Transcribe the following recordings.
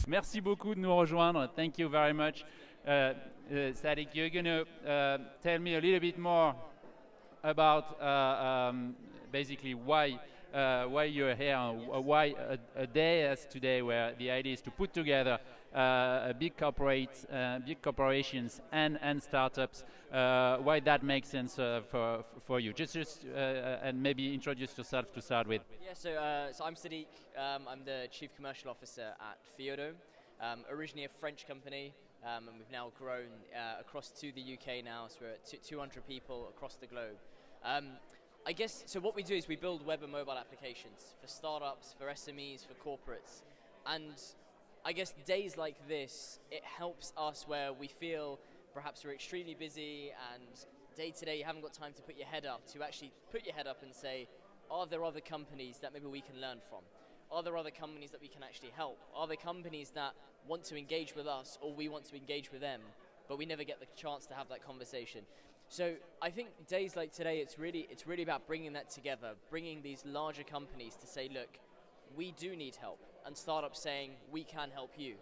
Merci beaucoup de nous rejoindre. Thank you very much. Sadiq, you're going to tell me a little bit more about basically why you're here, why a day as today, where the idea is to put together big corporations and startups. Why that makes sense for you? Just and maybe introduce yourself to start with. Yeah, so I'm Sadiq. I'm the Chief Commercial Officer at Theodo. Originally a French company, and we've now grown across to the UK now, so we're at 200 people across the globe. I guess, so what we do is we build web and mobile applications for startups, for SMEs, for corporates. And I guess days like this, it helps us where we feel perhaps we're extremely busy and day to day you haven't got time to put your head up, to actually put your head up and say, are there other companies that maybe we can learn from? Are there other companies that we can actually help? Are there companies that want to engage with us or we want to engage with them, but we never get the chance to have that conversation? So I think days like today, it's really about bringing that together, bringing these larger companies to say, look, we do need help, and startups saying, we can help you,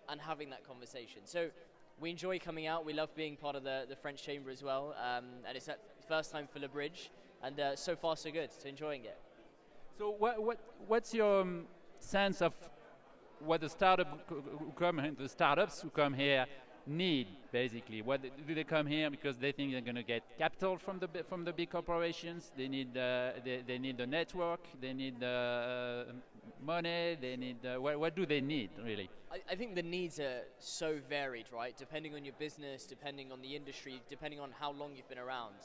and having that conversation. So we enjoy coming out. We love being part of the French Chamber as well, and it's that first time for LeBridge, and so far so good, so enjoying it. So what's your sense of what the startups who come here need, basically? What do they come here because they think they're going to get capital from the big corporations? They need they need the network. They need money. They need what do they need really? I think the needs are so varied, right? Depending on your business, depending on the industry, depending on how long you've been around.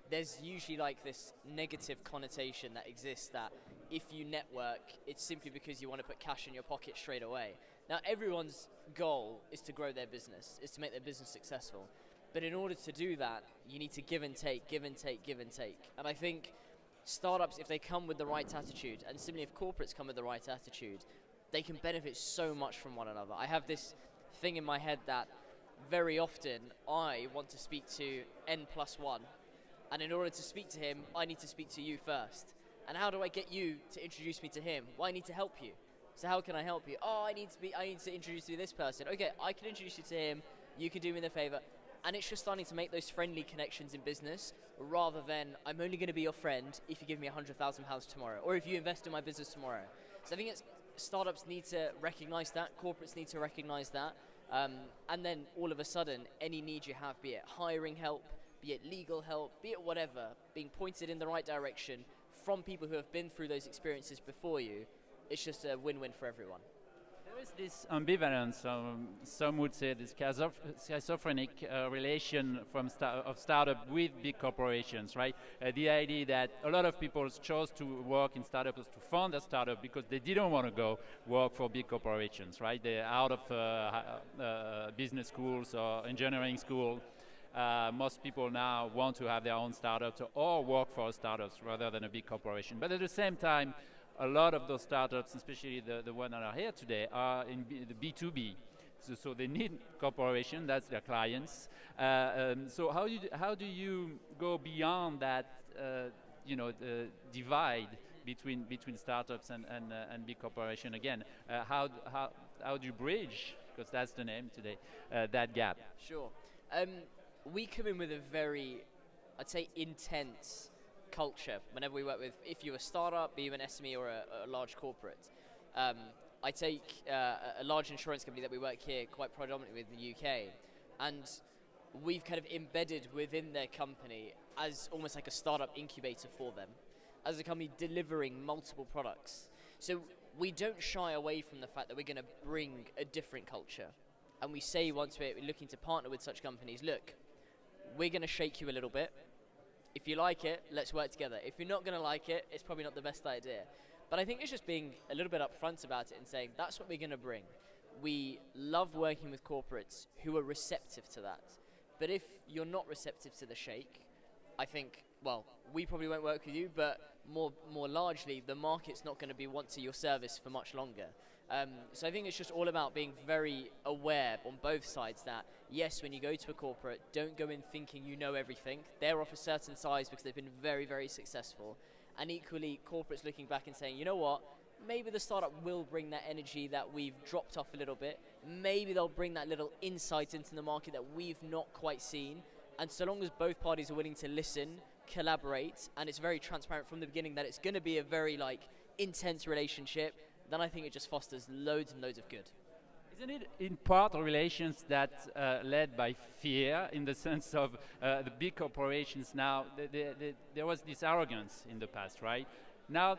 There's usually like this negative connotation that exists that if you network, it's simply because you want to put cash in your pocket straight away. Now, everyone's goal is to grow their business, is to make their business successful. But in order to do that, you need to give and take, give and take, give and take. And I think startups, if they come with the right attitude, and similarly if corporates come with the right attitude, they can benefit so much from one another. I have this thing in my head that very often I want to speak to N+1, and in order to speak to him, I need to speak to you first. And how do I get you to introduce me to him? Well, I need to help you. So how can I help you? Oh, I need to introduce you to this person. Okay, I can introduce you to him. You can do me the favor. And it's just starting to make those friendly connections in business rather than I'm only going to be your friend if you give me £100,000 tomorrow or if you invest in my business tomorrow. So I think startups need to recognize that, corporates need to recognize that, and then all of a sudden, any need you have, be it hiring help, be it legal help, be it whatever, being pointed in the right direction from people who have been through those experiences before you, it's just a win-win for everyone. There is this ambivalence, some would say this schizophrenic relation of startup with big corporations, right? The idea that a lot of people chose to work in startups to fund a startup because they didn't want to go work for big corporations, right? They're out of business schools or engineering school. Most people now want to have their own startups or work for startups rather than a big corporation. But at the same time, a lot of those startups, especially the ones that are here today, are in the B2B. So they need corporation, that's their clients. So how do you go beyond that divide between startups and big corporation again? How do you bridge, because that's the name today, that gap? Sure. We come in with a very, I'd say, intense culture whenever we work with, if you're a startup, be you an SME or a large corporate. I take a large insurance company that we work here quite predominantly with in the UK, and we've kind of embedded within their company as almost like a startup incubator for them, as a company delivering multiple products. So we don't shy away from the fact that we're going to bring a different culture. And we say once we're looking to partner with such companies, look, we're going to shake you a little bit. If you like it, let's work together. If you're not going to like it, it's probably not the best idea. But I think it's just being a little bit upfront about it and saying, that's what we're going to bring. We love working with corporates who are receptive to that. But if you're not receptive to the shake, I think, well, we probably won't work with you, but more largely, the market's not going to be wanting your service for much longer. So I think it's just all about being very aware on both sides that, yes, when you go to a corporate, don't go in thinking you know everything. They're of a certain size because they've been very, very successful. And equally, corporates looking back and saying, you know what, maybe the startup will bring that energy that we've dropped off a little bit. Maybe they'll bring that little insight into the market that we've not quite seen. And so long as both parties are willing to listen, collaborate, and it's very transparent from the beginning that it's going to be a very intense relationship, then I think it just fosters loads and loads of good. Isn't it in part relations that led by fear, in the sense of the big corporations now, there was this arrogance in the past, right? Now,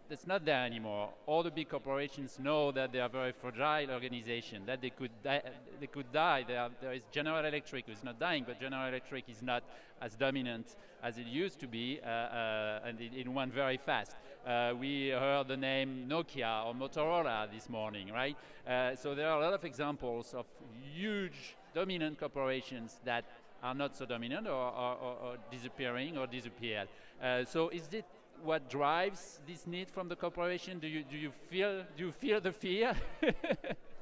that's not there anymore. All the big corporations know that they are very fragile organization, that they could die. There is General Electric, who's not dying, but General Electric is not as dominant as it used to be, and it went very fast. We heard the name Nokia or Motorola this morning, right? So there are a lot of examples of huge dominant corporations that are not so dominant or disappearing or disappeared. So is it what drives this need from the corporation? Do you feel the fear?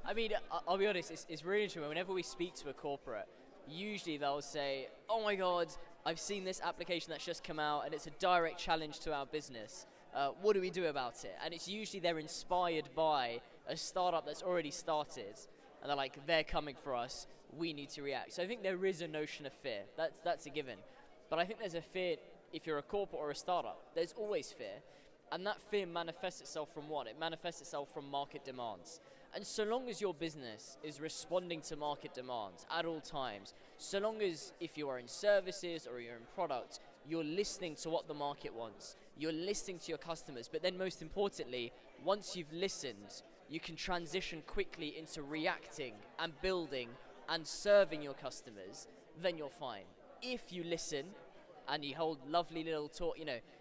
I mean, I'll be honest, it's really interesting. Whenever we speak to a corporate, usually they'll say, oh my God, I've seen this application that's just come out and it's a direct challenge to our business. What do we do about it? And it's usually they're inspired by a startup that's already started and they're like, they're coming for us, we need to react. So I think there is a notion of fear, that's a given. But I think there's a fear. If you're a corporate or a startup, there's always fear. And that fear manifests itself from what? It manifests itself from market demands. And so long as your business is responding to market demands at all times, so long as if you are in services or you're in product, you're listening to what the market wants, you're listening to your customers, but then most importantly, once you've listened, you can transition quickly into reacting and building and serving your customers, then you're fine. If you listen, and you hold lovely little talk,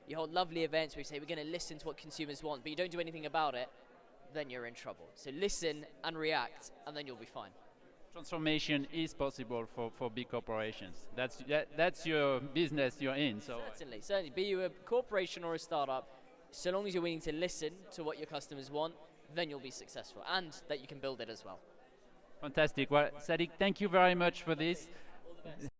you hold lovely events where you say, we're going to listen to what consumers want, but you don't do anything about it, then you're in trouble. So listen and react, and then you'll be fine. Transformation is possible for big corporations. That's your business you're in. So Certainly. Be you a corporation or a startup, so long as you're willing to listen to what your customers want, then you'll be successful, and that you can build it as well. Fantastic. Well, Sadiq, thank you very much for this. All the best.